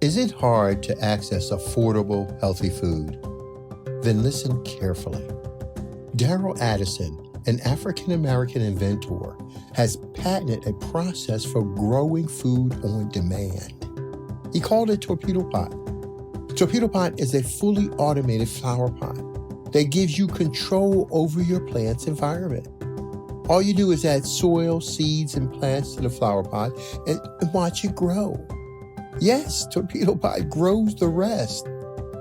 Is it hard to access affordable, healthy food? Then listen carefully. Darrell Addison, an African-American inventor, has patented a process for growing food on demand. He called it Torpedo Pot. Torpedo Pot is a fully automated flower pot that gives you control over your plant's environment. All you do is add soil, seeds, and plants to the flower pot and watch it grow. Yes, Torpedo Pot grows the rest.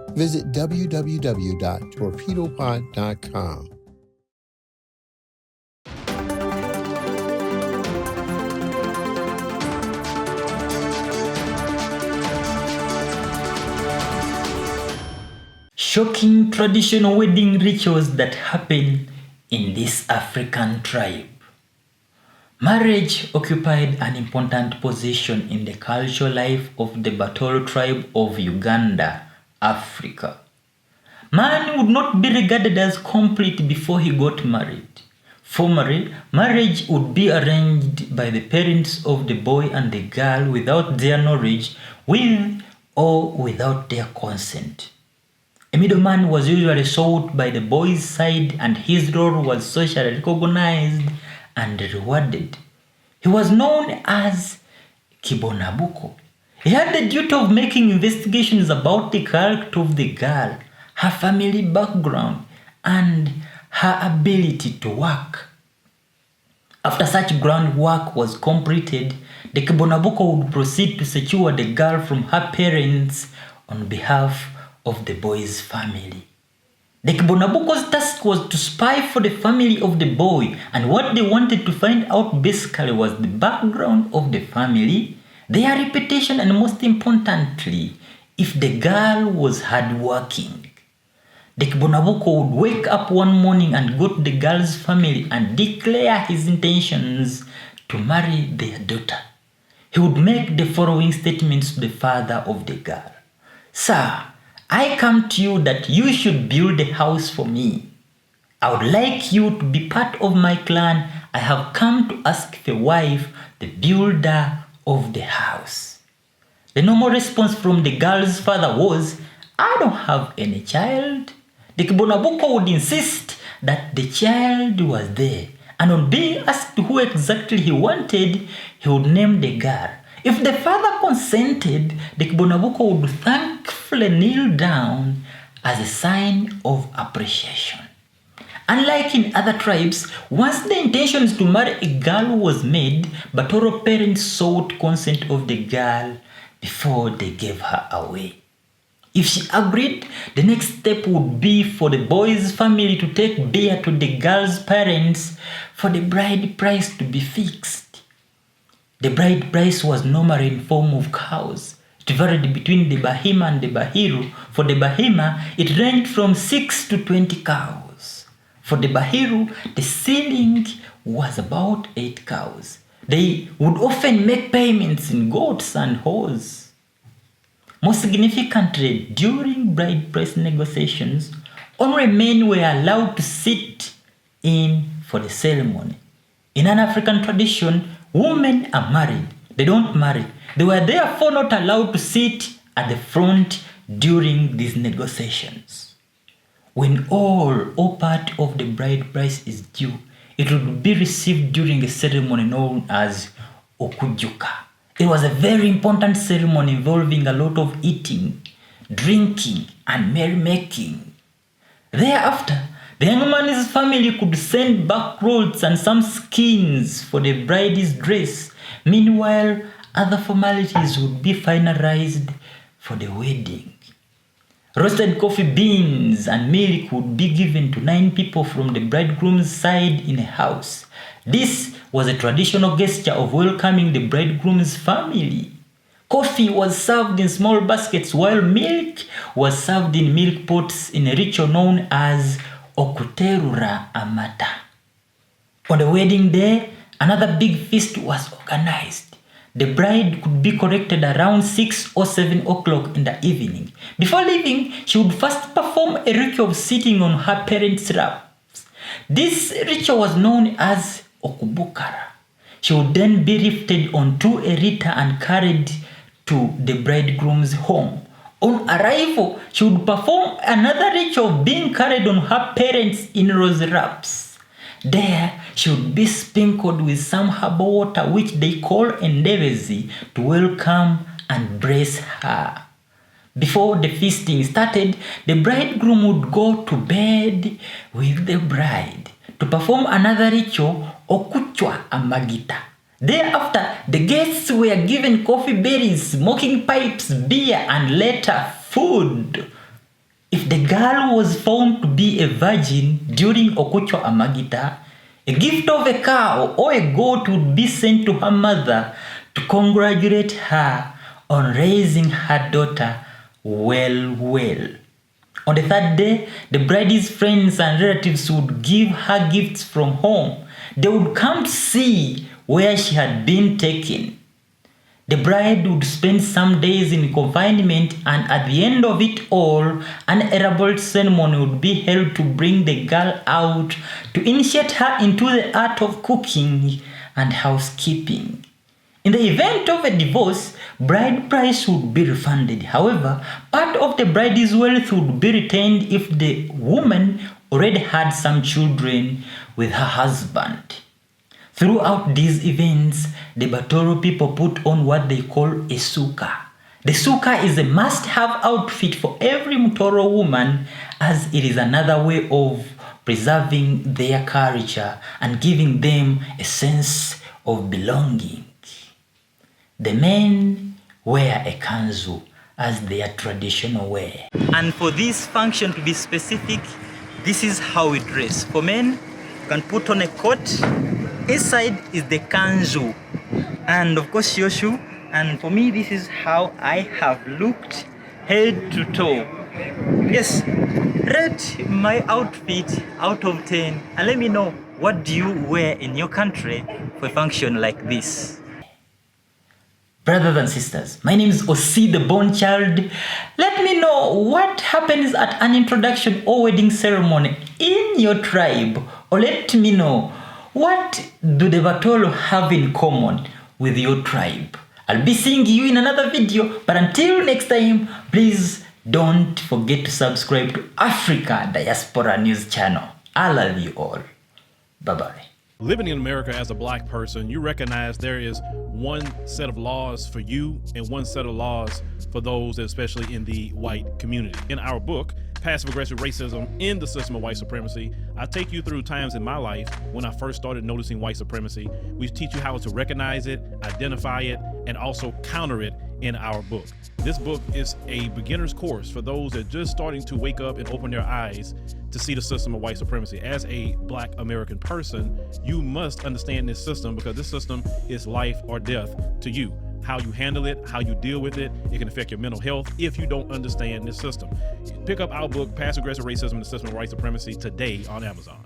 Visit www.torpedopot.com. Shocking traditional wedding rituals that happen in this African tribe. Marriage occupied an important position in the cultural life of the Batolo tribe of Uganda, Africa. Man would not be regarded as complete before he got married. Formerly, marriage would be arranged by the parents of the boy and the girl without their knowledge, with or without their consent. A middleman was usually sought by the boy's side, and his role was socially recognized and rewarded. He was known as Kibonabuko. He had the duty of making investigations about the character of the girl, her family background, and her ability to work. After such groundwork was completed, the Kibonabuko would proceed to secure the girl from her parents on behalf of the boy's family. The Kibonabuko's task was to spy for the family of the boy, and what they wanted to find out basically was the background of the family, their reputation, and most importantly, if the girl was hardworking. The Kibonabuko would wake up one morning and go to the girl's family and declare his intentions to marry their daughter. He would make the following statements to the father of the girl. "Sir, I come to you that you should build a house for me. I would like you to be part of my clan. I have come to ask for a wife, the builder of the house." The normal response from the girl's father was, "I don't have any child." The Kibonabuko would insist that the child was there, and on being asked who exactly he wanted, he would name the girl. If the father consented, the Kibonabuko would thankfully kneel down as a sign of appreciation. Unlike in other tribes, once the intention to marry a girl was made, Batoro parents sought consent of the girl before they gave her away. If she agreed, the next step would be for the boy's family to take beer to the girl's parents for the bride price to be fixed. The bride price was normally in form of cows. It varied between the Bahima and the Bahiru. For the Bahima, it ranged from 6 to 20 cows. For the Bahiru, the ceiling was about 8 cows. They would often make payments in goats and horses. Most significantly, during bride price negotiations, only men were allowed to sit in for the ceremony. In an African tradition, women are married. They don't marry. They were therefore not allowed to sit at the front during these negotiations. When all or part of the bride price is due, it would be received during a ceremony known as Okujuka. It was a very important ceremony involving a lot of eating, drinking, and merrymaking. Thereafter, the young man's family could send back clothes and some skins for the bride's dress. Meanwhile, other formalities would be finalized for the wedding. Roasted coffee beans and milk would be given to 9 people from the bridegroom's side in a house. This was a traditional gesture of welcoming the bridegroom's family. Coffee was served in small baskets while milk was served in milk pots in a ritual known as Okuterura Amata. On the wedding day, another big feast was organized. The bride could be collected around 6 or 7 o'clock in the evening. Before leaving, she would first perform a ritual of sitting on her parents' laps. This ritual was known as Okubukara. She would then be lifted onto a litter and carried to the bridegroom's home. On arrival, she would perform another ritual of being carried on her parents-in-law's wraps. There, she would be sprinkled with some herbal water which they call endevezi to welcome and bless her. Before the feasting started, the bridegroom would go to bed with the bride to perform another ritual, okuchwa amagita. Thereafter, the guests were given coffee berries, smoking pipes, beer, and later food. If the girl was found to be a virgin during okuchwa amagita, a gift of a cow or a goat would be sent to her mother to congratulate her on raising her daughter well. On the third day, the bride's friends and relatives would give her gifts from home. They would come to see where she had been taken. The bride would spend some days in confinement, and at the end of it all, an elaborate ceremony would be held to bring the girl out to initiate her into the art of cooking and housekeeping. In the event of a divorce, bride price would be refunded. However, part of the bride's wealth would be retained if the woman already had some children with her husband. Throughout these events, the Batoro people put on what they call a suka. The suka is a must-have outfit for every Mutoro woman, as it is another way of preserving their culture and giving them a sense of belonging. The men wear a kanzu as their traditional wear. And for this function to be specific, this is how we dress. For men, you can put on a coat. Inside is the kanzu, and of course shoshu. And for me, this is how I have looked head to toe. Yes, rate my outfit out of 10 and let me know, what do you wear in your country for a function like this? Brothers and sisters, my name is Osie The Born Child. Let me know what happens at an introduction or wedding ceremony in your tribe, or let me know, what do the Batolo have in common with your tribe? I'll be seeing you in another video, but until next time, please don't forget to subscribe to Africa Diaspora News Channel. I love you all. Bye-bye. Living in America as a black person, you recognize there is one set of laws for you and one set of laws for those, especially in the white community. In our book, Passive Aggressive Racism in the System of White Supremacy, I take you through times in my life when I first started noticing white supremacy. We teach you how to recognize it, identify it, and also counter it in our book. This book is a beginner's course for those that are just starting to wake up and open their eyes to see the system of white supremacy. As a black American person, you must understand this system, because this system is life or death to you. How you handle it, how you deal with it, it can affect your mental health if you don't understand this system. Pick up our book, Passive Aggressive Racism in the System of White Supremacy, today on Amazon.